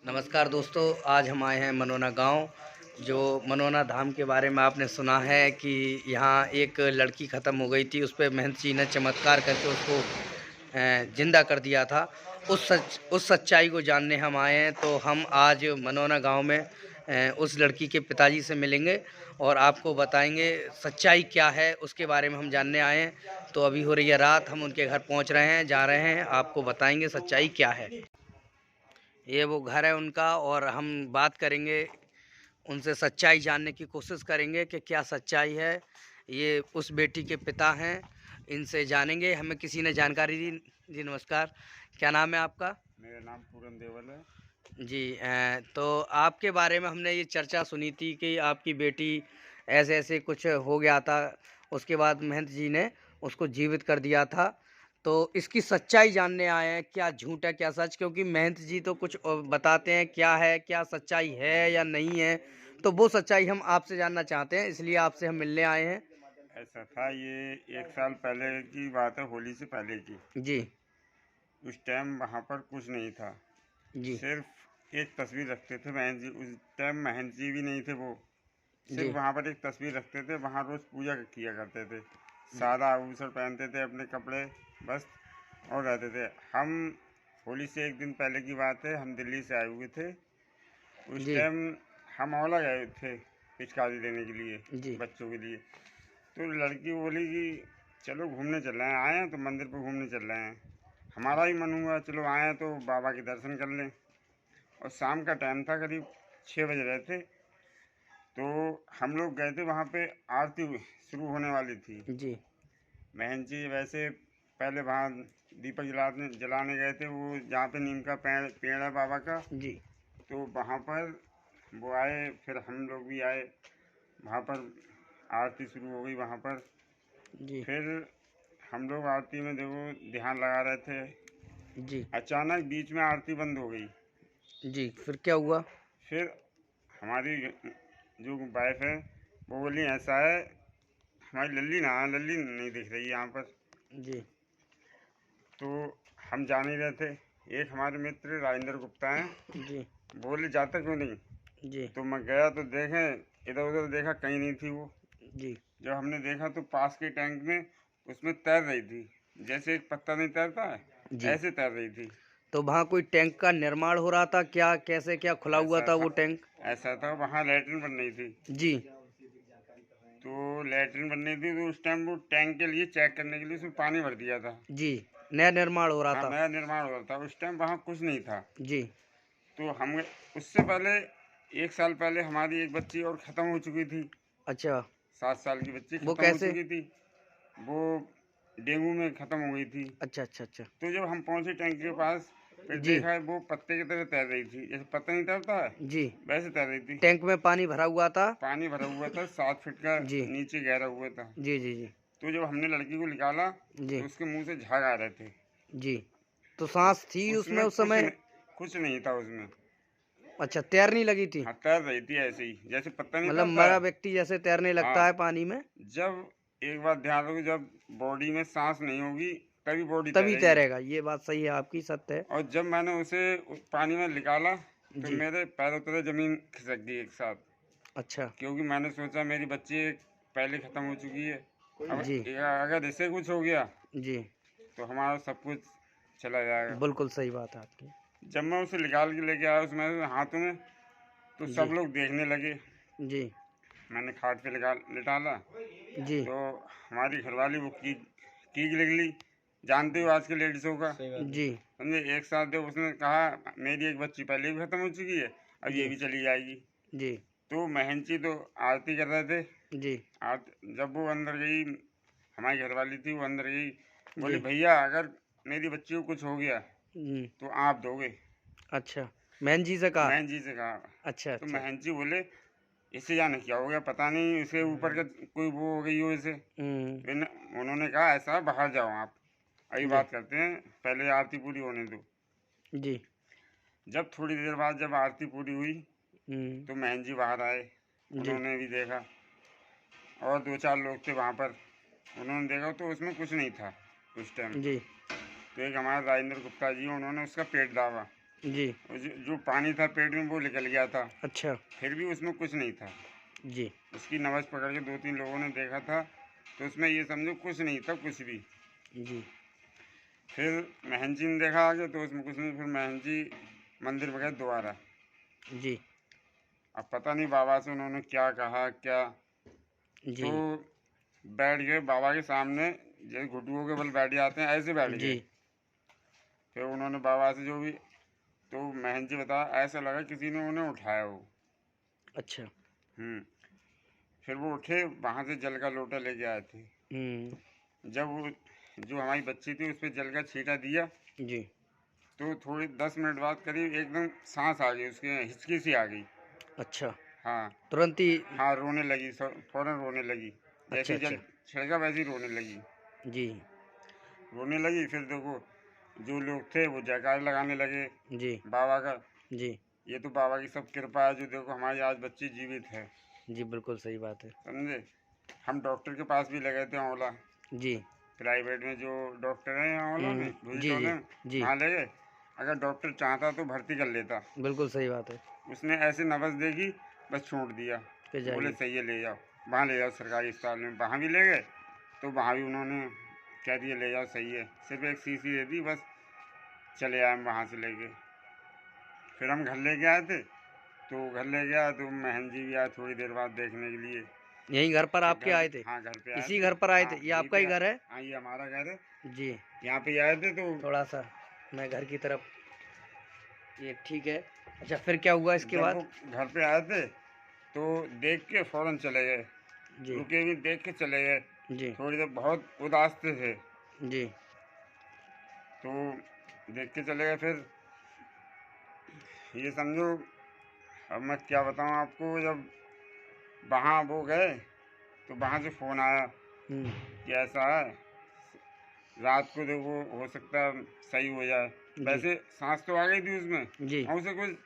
नमस्कार दोस्तों, आज हम आए हैं मनोना गांव। जो मनोना धाम के बारे में आपने सुना है कि यहाँ एक लड़की ख़त्म हो गई थी, उस पे महंत जी ने चमत्कार करके उसको जिंदा कर दिया था। उस सच्चाई को जानने हम आए हैं। तो हम आज मनोना गांव में उस लड़की के पिताजी से मिलेंगे और आपको बताएंगे सच्चाई क्या है, उसके बारे में हम जानने आए हैं। तो अभी हो रही है रात, हम उनके घर पहुंच रहे हैं, जा रहे हैं, आपको बताएंगे सच्चाई क्या है। ये वो घर है उनका और हम बात करेंगे उनसे, सच्चाई जानने की कोशिश करेंगे कि क्या सच्चाई है। ये उस बेटी के पिता हैं, इनसे जानेंगे। हमें किसी ने जानकारी दी। जी नमस्कार, क्या नाम है आपका? मेरा नाम पूरन देवल है। जी तो आपके बारे में हमने ये चर्चा सुनी थी कि आपकी बेटी ऐसे ऐसे कुछ हो गया था, उसके बाद महंत जी ने उसको जीवित कर दिया था। तो इसकी सच्चाई जानने आए हैं, क्या झूठ है क्या सच, क्योंकि महंत जी तो कुछ बताते हैं, क्या है क्या सच्चाई है या नहीं है। तो वो सच्चाई हम आपसे जानना चाहते हैं, इसलिए आपसे हम मिलने आए हैं। ऐसा था, ये 1 साल पहले की बात है, होली से पहले की। जी। उस टाइम वहाँ पर कुछ नहीं था, जी। सिर्फ एक तस्वीर रखते थे महंत जी। उस टाइम महंत जी भी नहीं थे, वो सिर्फ जी। वहाँ पर एक तस्वीर रखते थे। वहाँ रोज़ पूजा किया करते थे, सादा आभूषण पहनते थे, अपने कपड़े बस, और रहते थे। हम होली से एक दिन पहले की बात है, हम दिल्ली से आए हुए थे। उस जी। टाइम हम औला गए थे पिचकारी लेने के लिए, जी। बच्चों के लिए। तो लड़की बोली कि चलो घूमने चल रहे हैं, आए हैं तो मंदिर पर घूमने चल रहे हैं। हमारा ही मन हुआ चलो आए हैं तो बाबा के दर्शन कर लें। और शाम का टाइम था, करीब 6 बज रहे थे। तो हम लोग गए थे, वहाँ पे आरती शुरू होने वाली थी। जी। बहन जी वैसे पहले वहाँ दीपक जलाने गए थे, वो जहाँ पे नीम का पेड़ है बाबा का। जी। तो वहाँ पर वो आए, फिर हम लोग भी आए। वहाँ पर आरती शुरू हो गई वहाँ पर। जी। फिर हम लोग आरती में देखो ध्यान लगा रहे थे, जी। अचानक बीच में आरती बंद हो गई। जी, फिर क्या हुआ? फिर हमारी जो वाइफ है वो बोली ऐसा है, हमारी लल्ली ना, लल्ली नहीं दिख रही यहाँ पर। जी। तो हम जा नहीं रहे थे। एक हमारे मित्र राजेंद्र गुप्ता हैं, जी। बोले जाता क्यों नहीं। जी। तो मैं गया तो देखें, इधर उधर देखा, कहीं नहीं थी वो। जी। जब हमने देखा तो पास के टैंक में उसमें तैर रही थी, जैसे एक पत्ता नहीं तैरता है, जी। ऐसे तैर रही थी। तो वहाँ कोई टैंक का निर्माण हो रहा था क्या, कैसे क्या खुला हुआ ऐसा था था वो टैंक? ऐसा था, वहाँ लैट्रिन बन रही थी। जी। तो लैट्रिन बन रही थी, तो उस टाइम वो टैंक के लिए चेक करने के लिए उसमें पानी भर दिया था। जी, नया निर्माण हो रहा हाँ, था। नया निर्माण हो रहा था, उस टाइम वहाँ कुछ नहीं था। जी। तो हम उससे पहले 1 साल पहले हमारी एक बच्ची और ख़त्म हो चुकी थी। अच्छा। 7 साल की बच्ची वो ख़त्म हो कैसे? चुकी थी। वो डेंगू में ख़त्म हो गई थी। अच्छा अच्छा अच्छा। तो जब हम पहुँचे टैंक के पास, फिर जी। देखा वो पत्ते की तरह तैर रही थी, जैसे पत्ता नहीं तैरता है जी। वैसे तैर रही थी। टैंक में पानी भरा हुआ था। पानी भरा हुआ था, 7 फीट का जी। नीचे गहरा हुआ था। जी। जी। जी। तो जब हमने लड़की को निकाला जी। तो उसके मुंह से झाग आ रहे थे। जी। तो सांस थी उसमें उसमें उस समय? कुछ नहीं था उसमें। अच्छा, तैरने लगी थी? हाँ, तैर रही थी ऐसे ही, जैसे पत्ता नहीं मतलब तैरता मरा है। व्यक्ति जैसे तैरने लगता है हाँ, पानी में? जब एक बात ध्यान रखो, जब बॉडी में सांस नहीं होगी तभी बॉडी तभी तैरेगी। तैरेगा, ये बात सही है आपकी, सत्य है। और जब मैंने उसे उस पानी में निकाला तो जी। मेरे पैरों तले जमीन खिसक गई एक साथ। अच्छा। क्योंकि मैंने सोचा मेरी बच्ची पहले ख़त्म हो चुकी है, अब जी। अगर इसे कुछ हो गया जी। तो हमारा सब कुछ चला जाएगा। बिल्कुल सही बात है आपकी। जब मैं उसे निकाल के लेके आया उसमें हाथों में, तो सब जी। लोग देखने लगे। जी। मैंने खाट पे लिटाला जी। तो हमारी घरवाली वो कीक निकली। जानते हो आज के लेडीज़ों का, जी। समझे। एक साथ जब उसने कहा मेरी एक बच्ची पहले भी ख़त्म हो चुकी है, अब ये जी। भी चली जाएगी। जी। तो महंची तो आरती कर रहे थे। जी। जब वो अंदर गई, हमारी घरवाली थी, वो अंदर गई, बोली जी। भैया अगर मेरी बच्ची को कुछ हो गया हम्म। तो आप दोगे। अच्छा, महन जी से कहा? महन जी से कहा। अच्छा तो अच्छा। महन जी बोले इससे जाने क्या हो गया, पता नहीं इसके ऊपर का कोई वो हो गई हो इसे। हम्म। उन्होंने कहा ऐसा बाहर जाओ आप, अभी जी। बात करते हैं, पहले आरती पूरी होने दो। जी। जब थोड़ी देर बाद जब आरती पूरी हुई हम्म। तो महन जी बाहर आए। जी। उन्होंने भी देखा, और 2-4 लोग थे वहाँ पर, उन्होंने देखा तो उसमें कुछ नहीं था उस टाइम। जी। तो एक हमारे राजेंद्र गुप्ता जी, उन्होंने उसका पेट दाबा। जी। जो पानी था पेट में वो निकल गया था, अच्छा। फिर भी उसमें कुछ नहीं था। जी। उसकी नब्ज़ पकड़ के 2-3 लोगों ने देखा था, तो उसमें ये समझो कुछ नहीं था, कुछ भी। जी। फिर महन जी ने देखा आगे तो उसमें कुछ नहीं, फिर महन जी मंदिर में गए दोबारा। जी। अब पता नहीं बाबा से उन्होंने क्या कहा क्या, जी। तो बैठ गए बाबा के सामने, जैसे घुटुओं के बल बैठ जाते हैं ऐसे बैठ जी। गए। फिर उन्होंने बाबा से जो भी, तो महन जी बताया ऐसा लगा किसी ने उन्हें उठाया हो। अच्छा। फिर वो उठे, वहाँ से जल का लोटा लेके आए थे। जब वो जो हमारी बच्ची थी उस पर जल का छींटा दिया, जी। तो थोड़ी 10 मिनट बाद करीब एकदम सांस आ गई, उसके हिचकी सी आ गई। अच्छा। हाँ तुरंत ही। हाँ, रोने लगी, फौरन रोने लगी। जैसे अच्छा, ही जल अच्छा। छिड़का वैसे ही रोने लगी। जी। रोने लगी, फिर देखो जो लोग थे वो जयकार लगाने लगे जी। बाबा का। जी। ये तो बाबा की सब कृपा है जो देखो हमारी आज बच्ची जीवित है। जी, बिल्कुल सही बात है। समझे। हम डॉक्टर के पास भी ले गए थे औला, जी। प्राइवेट में जो डॉक्टर हैं यहाँ औला में, भूजी जी, टोले जी। में, जी, वहाँ ले गए। अगर डॉक्टर चाहता तो भर्ती कर लेता, बिल्कुल सही बात है उसने ऐसे नब्ज़ देखी बस छोड़ दिया। कि बोले जाइए। सही है ले जाओ, वहाँ ले जाओ सरकारी अस्पताल में। वहाँ भी ले गए तो वहाँ भी उन्होंने कह दिया ले जाओ सही है, सिर्फ एक शीशी दे दी बस। चले आए हम वहाँ से लेके। फिर हम घर लेके आए थे, तो घर ले गया तो महन जी भी आए थोड़ी देर बाद देखने के लिए। यहीं घर पर फिर आपके घर, आए थे? हाँ घर पे आए इसी थे। घर पर आए थे? हाँ ये यहीं आपका पे ही घर है? हाँ ये हमारा घर है। जी। यहाँ पे आए थे तो थोड़ा-सा मैं घर की तरफ, ये ठीक है। अच्छा, फिर क्या हुआ इसके जब बाद? वो घर पे आए थे तो देख के फौरन चले गए, जी। रुके भी, देख के चले गए। जी। थोड़ी देर बहुत उदास थे, जी। तो देख के चले गए। फिर ये समझो, अब मैं क्या बताऊँ आपको, जब वहाँ वो गए तो वहाँ से फ़ोन आया हुँ। कि ऐसा है, रात को देखो हो सकता है सही हो जाए। जी। वैसे सांस तो आ गई थी उसमें, जी। और उसे कुछ होश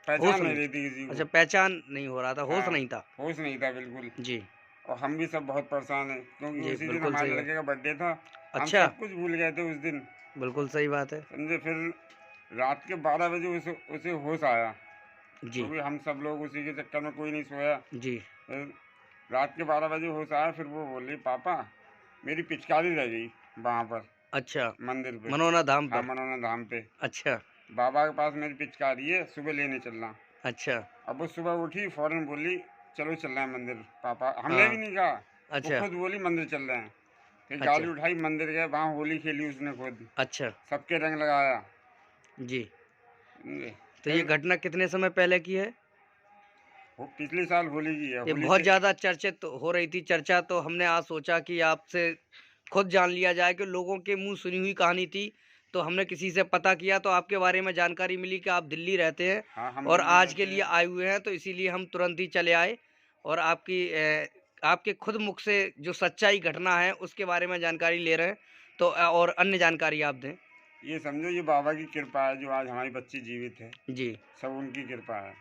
पहचान नहीं नहीं। रही थी किसी अच्छा, को। पहचान नहीं हो रहा था, होश हाँ, नहीं था। होश नहीं था बिल्कुल। जी। और हम भी सब बहुत परेशान हैं क्योंकि जी, उसी दिन बिल्कुल सही हमारे बात। लड़के का बर्थडे था। हम अच्छा, सब कुछ भूल गए थे उस दिन, बिल्कुल सही बात है। समझे। फिर रात के 12 बजे उसे उसे होश आया, जी। क्योंकि हम सब लोग उसी के चक्कर में कोई नहीं सोया। जी। फिर रात के 12 बजे होश आया, फिर वो बोली पापा मेरी पिचकारी रह गई वहाँ पर अच्छा, मंदिर पे। मनोना धाम हाँ पर। मनोना धाम पे, अच्छा। बाबा के पास मेरी पिचकारी है, सुबह लेने चलना। अच्छा। अब वो सुबह उठी फौरन बोली चलो चल रहे हैं मंदिर पापा। हमने भी हाँ। नहीं कहा, वो अच्छा। खुद बोली मंदिर चल रहे हैं। फिर अच्छा। गाड़ी उठाई, मंदिर गए, वहाँ होली खेली उसने खुद, अच्छा। सबके रंग लगाया। जी। समझे? तो ये फिर घटना कितने समय पहले की है? वो पिछले साल होली की है, ये होली बहुत से। ज़्यादा चर्चित हो रही थी चर्चा, तो हमने आज सोचा कि आपसे खुद जान लिया जाए कि लोगों के मुँह सुनी हुई कहानी थी। तो हमने किसी से पता किया तो आपके बारे में जानकारी मिली कि आप दिल्ली रहते हैं हाँ हम और दिल्ली आज रहते के लिए हैं। आए हुए हैं, तो इसीलिए हम तुरंत ही चले आए और आपके खुद मुख से जो सच्चाई घटना है उसके बारे में जानकारी ले रहे हैं। तो और अन्य जानकारी आप दें। ये समझो ये बाबा की कृपा है जो आज हमारी बच्ची जीवित है, जी। सब उनकी कृपा है।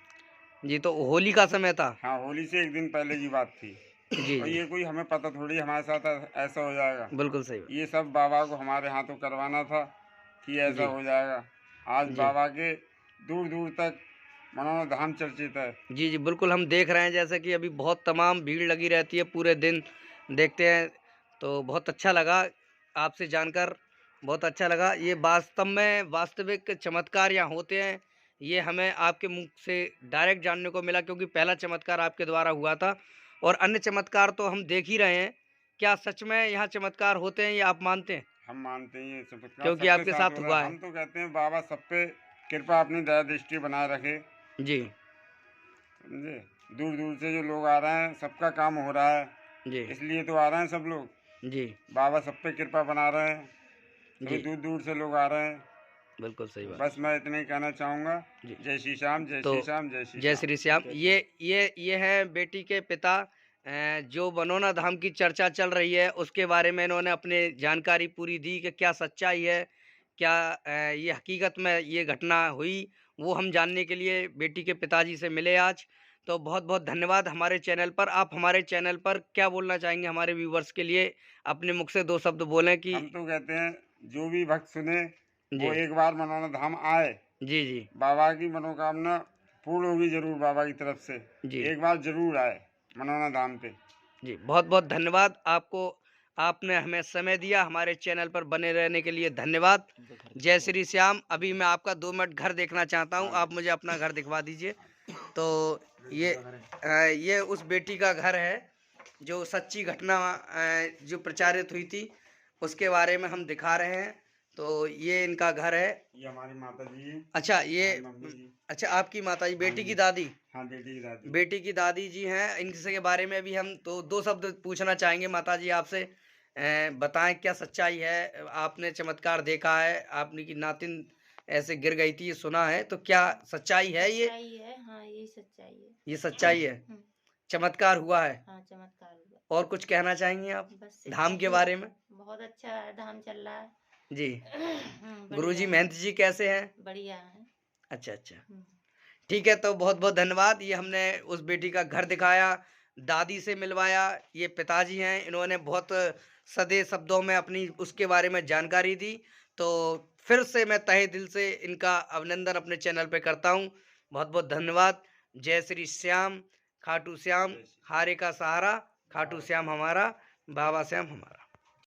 जी, तो होली का समय था? हाँ होली से एक दिन पहले की बात थी। जी, और जी। ये कोई हमें पता थोड़ी हमारे साथ ऐसा हो जाएगा। बिल्कुल सही बात। ये सब बाबा को हमारे हाथों करवाना था कि ऐसा जी। हो जाएगा। आज जी। बाबा के दूर दूर तक मनोना धाम चर्चित है। जी, जी, बिल्कुल हम देख रहे हैं जैसे कि अभी बहुत तमाम भीड़ लगी रहती है पूरे दिन, देखते हैं, तो बहुत अच्छा लगा आपसे जानकर, बहुत अच्छा लगा। ये वास्तव में वास्तविक चमत्कार यहाँ होते हैं, ये हमें आपके मुँह से डायरेक्ट जानने को मिला, क्योंकि पहला चमत्कार आपके द्वारा हुआ था और अन्य चमत्कार तो हम देख ही रहे हैं। क्या सच में यहाँ चमत्कार होते हैं, ये आप मानते हैं? हम मानते हैं ये चमत्कार क्योंकि सबके आपके साथ साथ हो रहा हुआ है। है। हम तो कहते हैं बाबा सब पे कृपा अपनी दया दृष्टि बनाए रखे। जी। समझे। दूर दूर से जो लोग आ रहे हैं सबका काम हो रहा है, जी। इसलिए तो आ रहे हैं सब लोग। जी। बाबा सब पे कृपा बना रहे हैं, जी। क्योंकि दूर दूर से लोग आ रहे हैं। बिल्कुल सही बात। बस मैं इतना ही कहना चाहूँगा। जी। जय श्री श्याम, जय तो श्री श्याम, जय श्री जय श्याम। श्री श्याम। ये हैं बेटी के पिता, जो मनोना धाम की चर्चा चल रही है उसके बारे में इन्होंने अपने जानकारी पूरी दी कि क्या सच्चाई है, क्या ये हकीकत में ये घटना हुई, वो हम जानने के लिए बेटी के पिताजी से मिले आज। तो बहुत-बहुत धन्यवाद हमारे चैनल पर। आप हमारे चैनल पर क्या बोलना चाहेंगे हमारे व्यूवर्स के लिए? अपने मुख से 2 शब्द बोलें कि। हम तो कहते हैं जो भी भक्त सुने जी। वो एक बार मनोना धाम आए, जी, जी, बाबा की मनोकामना पूर्ण होगी जरूर बाबा की तरफ से। जी, एक बार जरूर आए मनोना धाम पे। जी। बहुत-बहुत धन्यवाद आपको, आपने हमें समय दिया, हमारे चैनल पर बने रहने के लिए धन्यवाद। जय श्री श्याम। अभी मैं आपका 2 मिनट घर देखना चाहता हूँ, आप मुझे अपना घर दिखवा दीजिए। तो ये उस बेटी का घर है, जो सच्ची घटना जो प्रचारित हुई थी, उसके बारे में हम दिखा रहे हैं। तो ये इनका घर है। ये हमारी माता जी है। अच्छा, ये हमारी मम्मी जी। अच्छा आपकी माताजी, हाँ बेटी की जी। दादी? हाँ, बेटी की दादी। बेटी की दादी जी हैं, इनसे के बारे में भी हम तो 2 शब्द पूछना चाहेंगे माताजी आपसे। बताएँ क्या सच्चाई है? आपने चमत्कार देखा है, आपने की नातिन ऐसे गिर गई थी, ये सुना है, तो क्या सच्चाई है ये? सच्चाई है, हाँ, यही सच्चाई है। ये सच्चाई है? हुँ, चमत्कार हुआ है? हाँ, चमत्कार हुआ। और कुछ कहना चाहेंगी आप बस धाम इतना के ही, बारे में? बहुत अच्छा है, धाम चल रहा है। जी। बढ़िया गुरुजी है, महंत जी कैसे हैं? बढ़िया है। अच्छा, अच्छा। हुँ, ठीक है, तो बहुत-बहुत धन्यवाद। ये हमने उस बेटी का घर दिखाया, दादी से मिलवाया, ये पिताजी हैं, इन्होंने बहुत सधे शब्दों में अपनी उसके बारे में जानकारी दी। तो फिर से मैं तहे दिल से इनका अभिनंदन अपने चैनल पे करता हूँ। बहुत-बहुत धन्यवाद। जय श्री श्याम, खाटू श्याम, हारे का सहारा, खाटू श्याम हमारा, बाबा श्याम हमारा।